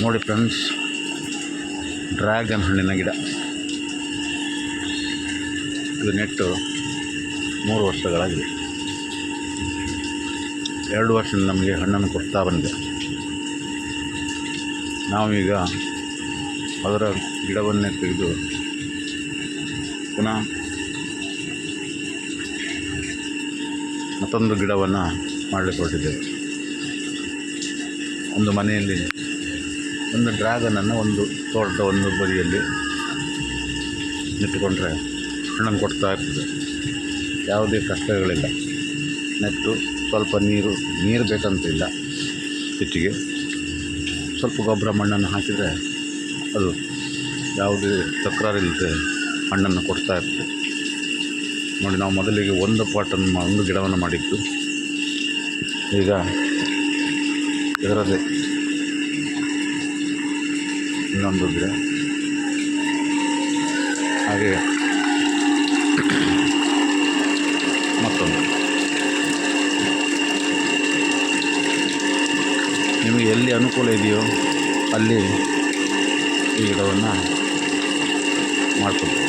ನೋಡಿ friends, dragon ಹಣ್ಣಿನ ಗಿಡ. ಇದು ನೆಟ್ಟು 3 ವರ್ಷಗಳಾಗಿದೆ. 2 ವರ್ಷದಿಂದ ನಮಗೆ ಹಣ್ಣನ್ನು ಕೊಡ್ತಾ ಬಂದಿದೆ. ನಾವೀಗ ಅದರ ಗಿಡವನ್ನೇ ತೆಗೆದು ಪುನಃ ಮತ್ತೊಂದು ಗಿಡವನ್ನು ಮಾಡಲಿಕ್ಕೆ ಹೊರಟಿದ್ದೇವೆ. ಒಂದು ಮನೆಯಲ್ಲಿ ಒಂದು ಡ್ರ್ಯಾಗನನ್ನು ಒಂದು ತೋಟದ ಒಂದು ಬದಿಯಲ್ಲಿ ನೆಟ್ಟುಕೊಂಡ್ರೆ ಹಣ್ಣನ್ನು ಕೊಡ್ತಾ ಇರ್ತದೆ. ಯಾವುದೇ ಕಷ್ಟಗಳಿಲ್ಲ. ನೆಟ್ಟು ಸ್ವಲ್ಪ ನೀರು ಬೇಕಂತಿಲ್ಲ. ಹೆಚ್ಚಿಗೆ ಸ್ವಲ್ಪ ಗೊಬ್ಬರ ಮಣ್ಣನ್ನು ಹಾಕಿದರೆ ಅದು ಯಾವುದೇ ತಕರಾರಿಲ್ಲದೆ ಹಣ್ಣನ್ನು ಕೊಡ್ತಾ ಇರ್ತದೆ. ನೋಡಿ, ನಾವು ಮೊದಲಿಗೆ ಒಂದು ಗಿಡವನ್ನು ಮಾಡಿದ್ದು. ಈಗ ಇದರಲ್ಲಿ ಇನ್ನೊಂದು ಗಿಡ, ಹಾಗೆ ಮತ್ತೊಂದು. ನಿಮಗೆ ಎಲ್ಲಿ ಅನುಕೂಲ ಇದೆಯೋ ಅಲ್ಲಿ ಈ ಗಿಡವನ್ನು ಮಾಡ್ಕೊಳ್ತೀವಿ.